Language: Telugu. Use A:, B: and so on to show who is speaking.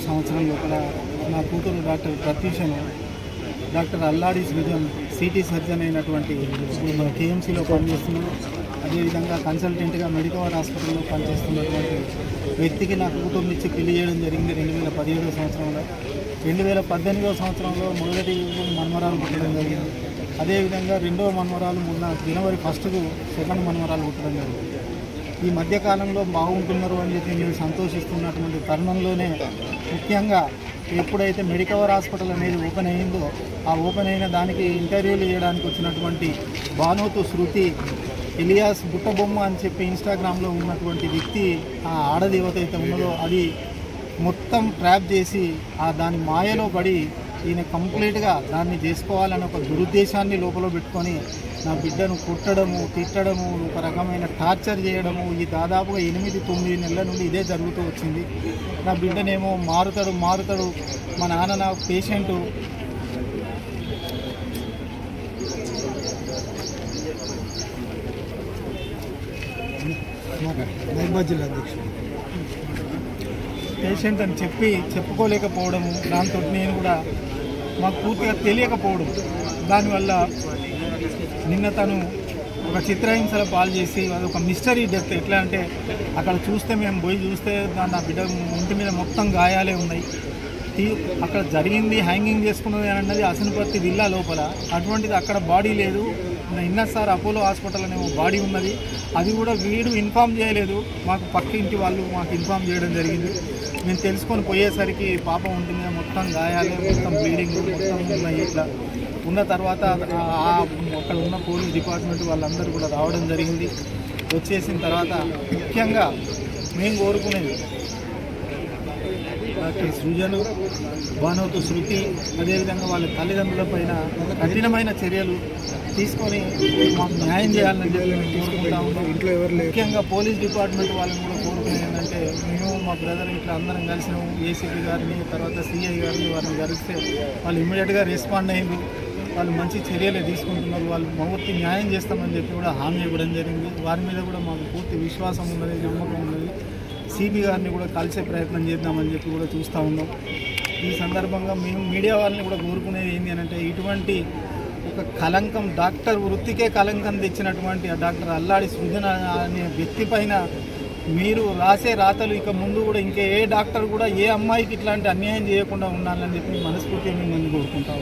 A: సంవత్సరం లోపల నా కూతురు డాక్టర్ ప్రత్యూషను డాక్టర్ అల్లాడి సృజన్ సిటీ సర్జన్ అయినటువంటి ఇప్పుడు మన కేఎంసీలో పనిచేస్తున్నాను. అదేవిధంగా కన్సల్టెంట్గా మెడికవర్ హాస్పిటల్లో పనిచేస్తున్నటువంటి వ్యక్తికి నా కూతురునిచ్చి పెళ్లి చేయడం జరిగింది 2017 సంవత్సరంలో. 2018 సంవత్సరంలో మొదటి మన్మరాలు పుట్టడం జరిగింది. అదేవిధంగా రెండవ మన్మరాలు మొన్న జనవరి 1కు సెకండ్ మన్మరాలు పుట్టడం జరిగింది. ఈ మధ్యకాలంలో బాగుంటున్నారు అని చెప్పి నేను సంతోషిస్తున్నటువంటి తరుణంలోనే ముఖ్యంగా ఎప్పుడైతే మెడికవర్ హాస్పిటల్ అనేది ఓపెన్ అయ్యిందో ఆ ఓపెన్ అయిన దానికి ఇంటర్వ్యూలు చేయడానికి వచ్చినటువంటి భానోతు శృతి ఎలియాస్ బుట్టబొమ్మ అని చెప్పి ఇన్స్టాగ్రామ్లో ఉన్నటువంటి వ్యక్తి ఆ ఆడదేవత అయితే ఉన్నదో అది మొత్తం ట్రాప్ చేసి దాని మాయలో పడి ఈయన కంప్లీట్గా దాన్ని చేసుకోవాలని ఒక దురుద్దేశాన్ని లోపల పెట్టుకొని నా బిడ్డను కుట్టడము తిట్టడము ఒక రకమైన టార్చర్ చేయడము ఈ దాదాపుగా 8-9 నెలల నుండి ఇదే జరుగుతూ వచ్చింది. నా బిడ్డనేమో మారుతాడు మా నాన్న నా పేషెంటు పేషెంట్ అని చెప్పుకోలేకపోవడము, దాంతో నేను కూడా మాకు పూర్తిగా తెలియకపోవడం, దానివల్ల నిన్న తను ఒక చిత్రహింసల పాలు చేసి అది ఒక మిస్టరీ డెత్. ఎట్లా అంటే అక్కడ చూస్తే మేము పోయి చూస్తే నా బిడ్డ ఇంటి మీద మొత్తం గాయాలే ఉన్నాయి. అక్కడ జరిగింది హ్యాంగింగ్ చేసుకున్నది అన్నది అసనపర్తి విల్లా లోపల, అటువంటిది అక్కడ బాడీ లేదు. సార్ అపోలో హాస్పిటల్ అనే బాడీ ఉన్నది, అది కూడా వీడు ఇన్ఫామ్ చేయలేదు, మాకు పక్క ఇంటి వాళ్ళు మాకు ఇన్ఫామ్ చేయడం జరిగింది. మేము తెలుసుకొని పోయేసరికి పాప ఒంటి మీద మొత్తం గాయాలే, మొత్తం బ్లీడింగ్ మొత్తం ఉన్నాయి. ఇట్లా ఉన్న తర్వాత అక్కడ ఉన్న పోలీస్ డిపార్ట్మెంట్ వాళ్ళందరూ కూడా రావడం జరిగింది. వచ్చేసిన తర్వాత ముఖ్యంగా మేము కోరుకునేది డాక్టర్ సృజను, భానోతు శృతి, అదేవిధంగా వాళ్ళ తల్లిదండ్రుల పైన కఠినమైన చర్యలు తీసుకొని మాకు న్యాయం చేయాలని చెప్పి మేము కోరుకుంటా ఉన్నాం. ఇంట్లో ఎవరు ముఖ్యంగా పోలీస్ డిపార్ట్మెంట్ వాళ్ళని కూడా కోరుకునేది ఏంటంటే మేము మా బ్రదర్ ఇట్లా అందరం కలిసినాము, ఏసీపీ గారిని తర్వాత సిఐ గారిని వారిని కలిస్తే వాళ్ళు ఇమ్మీడియట్గా రెస్పాండ్ అయ్యింది. వాళ్ళు మంచి చర్యలే తీసుకుంటున్నారు, వాళ్ళు పూర్తి న్యాయం చేస్తామని చెప్పి కూడా హామీ ఇవ్వడం జరిగింది. వారి మీద కూడా మాకు పూర్తి విశ్వాసం ఉన్నది, నమ్మకం ఉన్నది. సిబి గారిని కూడా కలిసే ప్రయత్నం చేద్దామని చెప్పి కూడా చూస్తూ ఉన్నాం. ఈ సందర్భంగా మేము మీడియా వాళ్ళని కూడా కోరుకునేది ఏంటి అంటే ఇటువంటి ఒక కలంకం డాక్టర్ వృత్తికే కలంకం తెచ్చినటువంటి ఆ డాక్టర్ అల్లాడి సృజన అనే వ్యక్తి పైన మీరు రాసే రాతలు ఇక ముందు కూడా ఇంకే ఏ డాక్టర్ కూడా ఏ అమ్మాయికి ఇట్లాంటి అన్యాయం చేయకుండా ఉండాలని చెప్పి మనస్ఫూర్తిగా మేము కోరుకుంటాం.